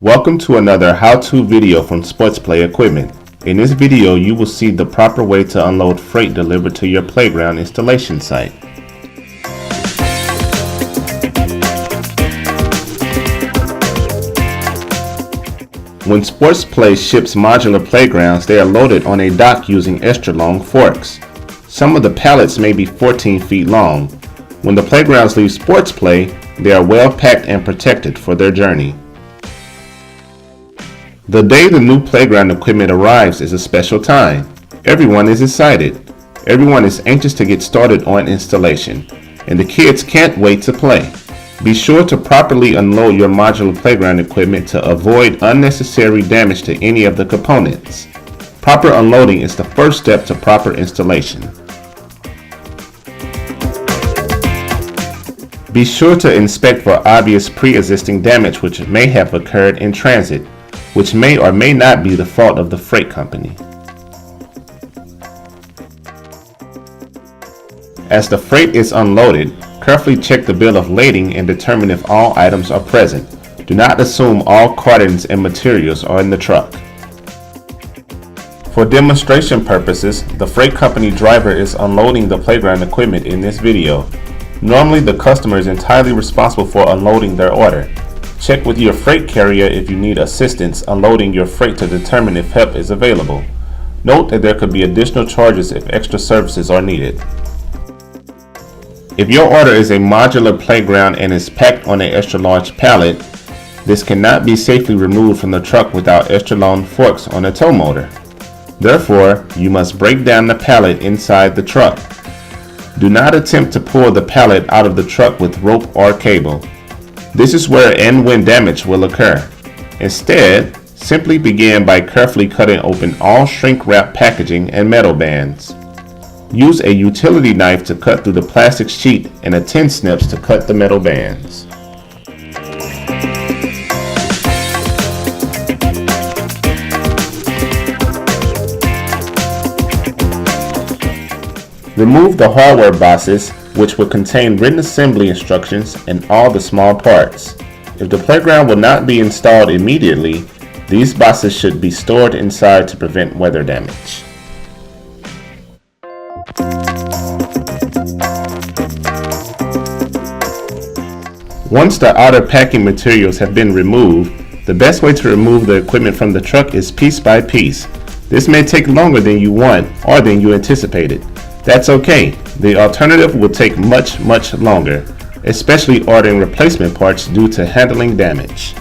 Welcome to another how-to video from SportsPlay Equipment. In this video, you will see the proper way to unload freight delivered to your playground installation site. When SportsPlay ships modular playgrounds, they are loaded on a dock using extra long forks. Some of the pallets may be 14 feet long. When the playgrounds leave SportsPlay, they are well packed and protected for their journey. The day the new playground equipment arrives is a special time. Everyone is excited. Everyone is anxious to get started on installation, and the kids can't wait to play. Be sure to properly unload your modular playground equipment to avoid unnecessary damage to any of the components. Proper unloading is the first step to proper installation. Be sure to inspect for obvious pre-existing damage which may have occurred in transit, which may or may not be the fault of the freight company. As the freight is unloaded, carefully check the bill of lading and determine if all items are present. Do not assume all cartons and materials are in the truck. For demonstration purposes, the freight company driver is unloading the playground equipment in this video. Normally, the customer is entirely responsible for unloading their order. Check with your freight carrier if you need assistance unloading your freight to determine if help is available. Note that there could be additional charges if extra services are needed. If your order is a modular playground and is packed on an extra large pallet, this cannot be safely removed from the truck without extra long forks on a tow motor. Therefore, you must break down the pallet inside the truck. Do not attempt to pull the pallet out of the truck with rope or cable. This is where and when damage will occur. Instead, simply begin by carefully cutting open all shrink wrap packaging and metal bands. Use a utility knife to cut through the plastic sheet and a tin snips to cut the metal bands. Remove the hardware boxes, which will contain written assembly instructions and all the small parts. If the playground will not be installed immediately, these boxes should be stored inside to prevent weather damage. Once the outer packing materials have been removed, the best way to remove the equipment from the truck is piece by piece. This may take longer than you want or than you anticipated. That's okay. The alternative will take much longer, especially ordering replacement parts due to handling damage.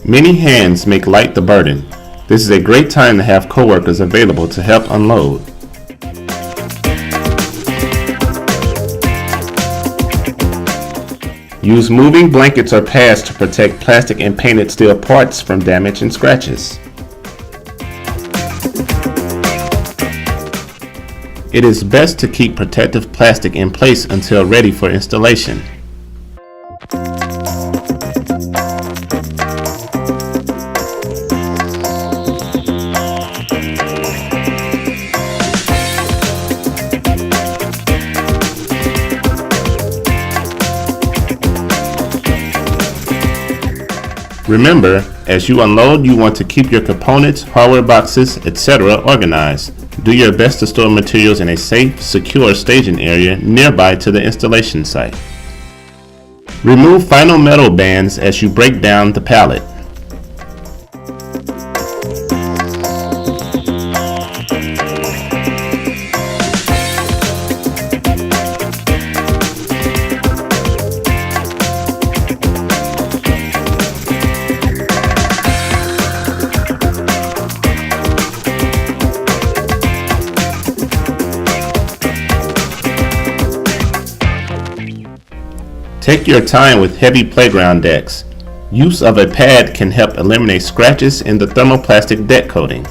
Many hands make light the burden. This is a great time to have coworkers available to help unload. Use moving blankets or pads to protect plastic and painted steel parts from damage and scratches. It is best to keep protective plastic in place until ready for installation. Remember, as you unload, you want to keep your components, hardware boxes, etc. organized. Do your best to store materials in a safe, secure staging area nearby to the installation site. Remove final metal bands as you break down the pallet. Take your time with heavy playground decks. Use of a pad can help eliminate scratches in the thermoplastic deck coating.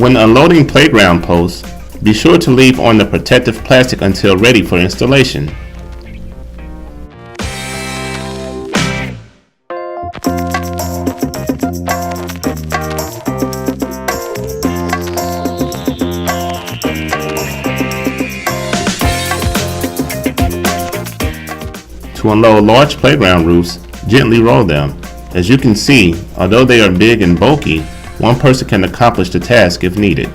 When unloading playground posts, be sure to leave on the protective plastic until ready for installation. To unload large playground roofs, gently roll them. As you can see, although they are big and bulky, one person can accomplish the task if needed.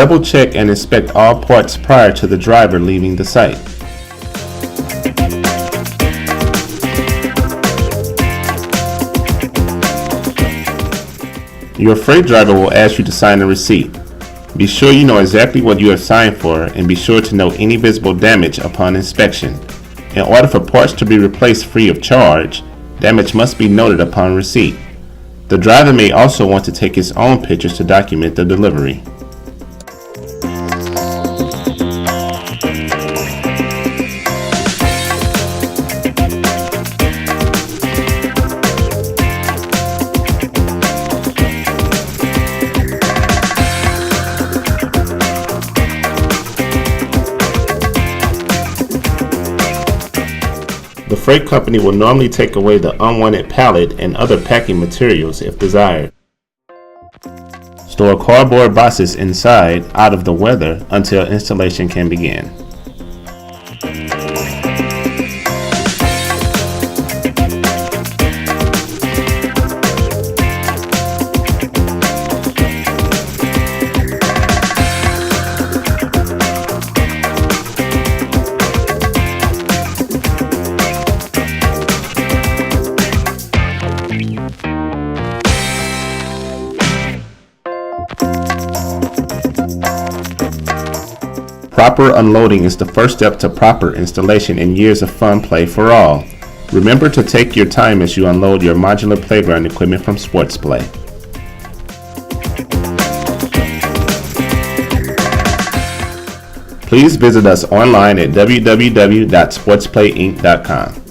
Double check and inspect all parts prior to the driver leaving the site. Your freight driver will ask you to sign a receipt. Be sure you know exactly what you have signed for and be sure to note any visible damage upon inspection. In order for parts to be replaced free of charge, damage must be noted upon receipt. The driver may also want to take his own pictures to document the delivery. The freight company will normally take away the unwanted pallet and other packing materials if desired. Store cardboard boxes inside out of the weather until installation can begin. Proper unloading is the first step to proper installation and years of fun play for all. Remember to take your time as you unload your modular playground equipment from SportsPlay. Please visit us online at www.sportsplayinc.com.